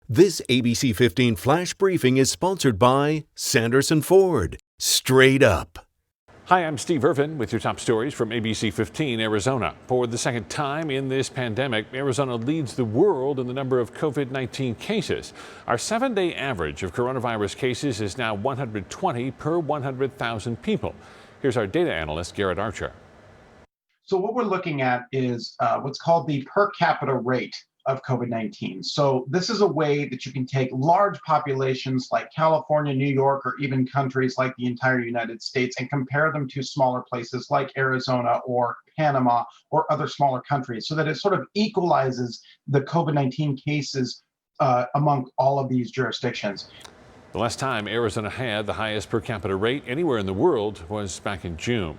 This ABC 15 Flash Briefing is sponsored by Sanderson Ford. Straight up. Hi, I'm Steve Irvin with your top stories from ABC15 Arizona. For the second time in this pandemic, Arizona leads the world in the number of COVID-19 cases. Our 7-day average of coronavirus cases is now 120 per 100,000 people. Here's our data analyst, Garrett Archer. So what we're looking at is what's called the per capita rate of COVID-19. So this is a way that you can take large populations like California, New York, or even countries like the entire United States and compare them to smaller places like Arizona or Panama or other smaller countries, so that it sort of equalizes the COVID-19 cases among all of these jurisdictions. The last time Arizona had the highest per capita rate anywhere in the world was back in June.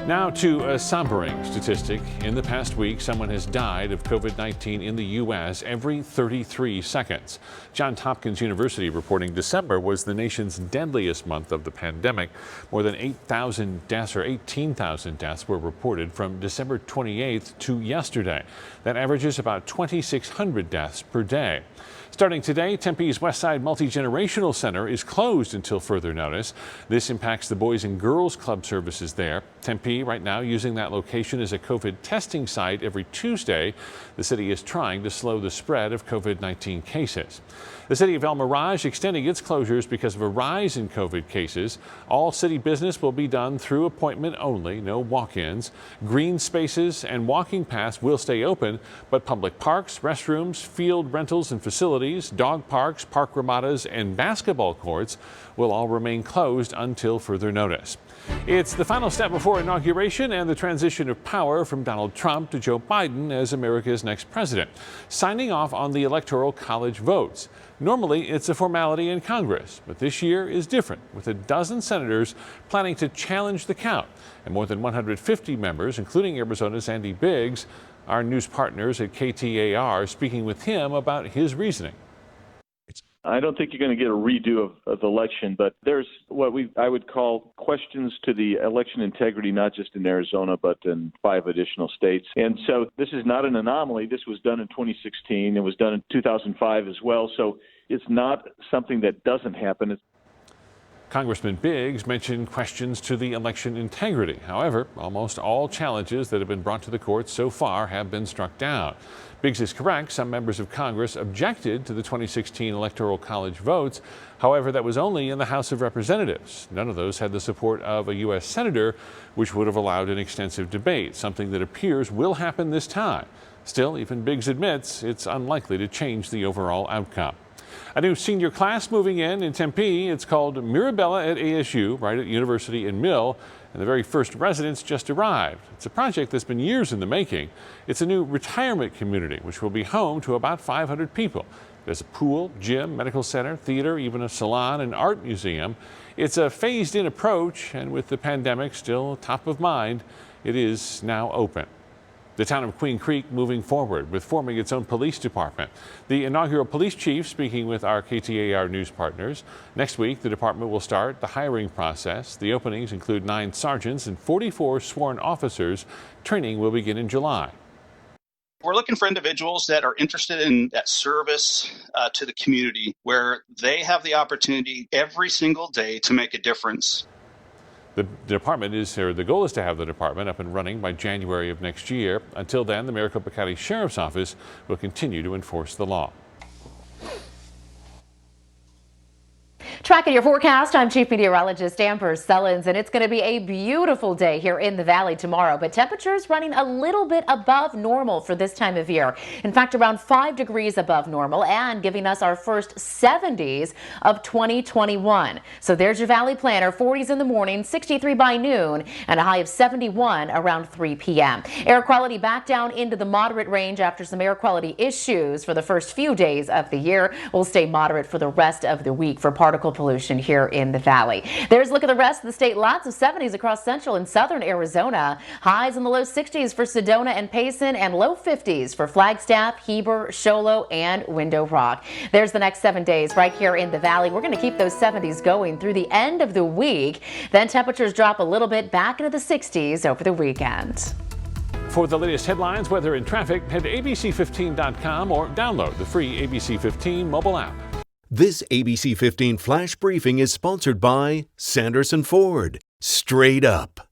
Now to a sobering statistic. In the past week, someone has died of COVID-19 in the U.S. every 33 seconds. Johns Hopkins University reporting December was the nation's deadliest month of the pandemic. More than 8,000 deaths or 18,000 deaths were reported from December 28th to yesterday. That averages about 2,600 deaths per day. Starting today, Tempe's Westside Multi-Generational Center is closed until further notice. This impacts the Boys and Girls Club services there. Tempe right now using that location as a COVID testing site every Tuesday. The city is trying to slow the spread of COVID-19 cases. The city of El Mirage extending its closures because of a rise in COVID cases. All city business will be done through appointment only, no walk-ins. Green spaces and walking paths will stay open, but public parks, restrooms, field rentals and facilities, dog parks, park ramadas, and basketball courts will all remain closed until further notice. It's the final step before inauguration and the transition of power from Donald Trump to Joe Biden as America's next president, signing off on the Electoral College votes. Normally, it's a formality in Congress, but this year is different, with a dozen senators planning to challenge the count, and more than 150 members, including Arizona's Andy Biggs, our news partners at KTAR, speaking with him about his reasoning. I don't think you're going to get a redo of the election, but there's what I would call questions to the election integrity, not just in Arizona, but in 5 additional states. And so this is not an anomaly. This was done in 2016. It was done in 2005 as well. So it's not something that doesn't happen. Congressman Biggs mentioned questions to the election integrity. However, almost all challenges that have been brought to the court so far have been struck down. Biggs is correct. Some members of Congress objected to the 2016 Electoral College votes. However, that was only in the House of Representatives. None of those had the support of a U.S. senator, which would have allowed an extensive debate, something that appears will happen this time. Still, even Biggs admits it's unlikely to change the overall outcome. A new senior class moving in Tempe. It's called Mirabella at ASU, right at University and Mill, and the very first residents just arrived. It's a project that's been years in the making. It's a new retirement community, which will be home to about 500 people. There's a pool, gym, medical center, theater, even a salon and art museum. It's a phased-in approach, and with the pandemic still top of mind, it is now open. The town of Queen Creek moving forward with forming its own police department. The inaugural police chief speaking with our KTAR news partners. Next week, the department will start the hiring process. The openings include 9 sergeants and 44 sworn officers. Training will begin in July. We're looking for individuals that are interested in that service to the community, where they have the opportunity every single day to make a difference. The goal is to have the department up and running by January of next year. Until then, the Maricopa County Sheriff's Office will continue to enforce the law. Tracking your forecast, I'm Chief Meteorologist Amber Sellens, and it's going to be a beautiful day here in the Valley tomorrow, but temperatures running a little bit above normal for this time of year. In fact, around 5 degrees above normal and giving us our first 70s of 2021. So there's your Valley planner. 40s in the morning, 63 by noon, and a high of 71 around 3 p.m. Air quality back down into the moderate range after some air quality issues for the first few days of the year. Will stay moderate for the rest of the week for particle pollution here in the Valley. There's a look at the rest of the state. Lots of 70s across central and southern Arizona. Highs in the low 60s for Sedona and Payson, and low 50s for Flagstaff, Heber, Show Low, and Window Rock. There's the next 7 days right here in the Valley. We're going to keep those 70s going through the end of the week. Then temperatures drop a little bit back into the 60s over the weekend. For the latest headlines, weather, and traffic, head to ABC15.com or download the free ABC15 mobile app. This ABC 15 Flash Briefing is sponsored by Sanderson Ford. Straight up.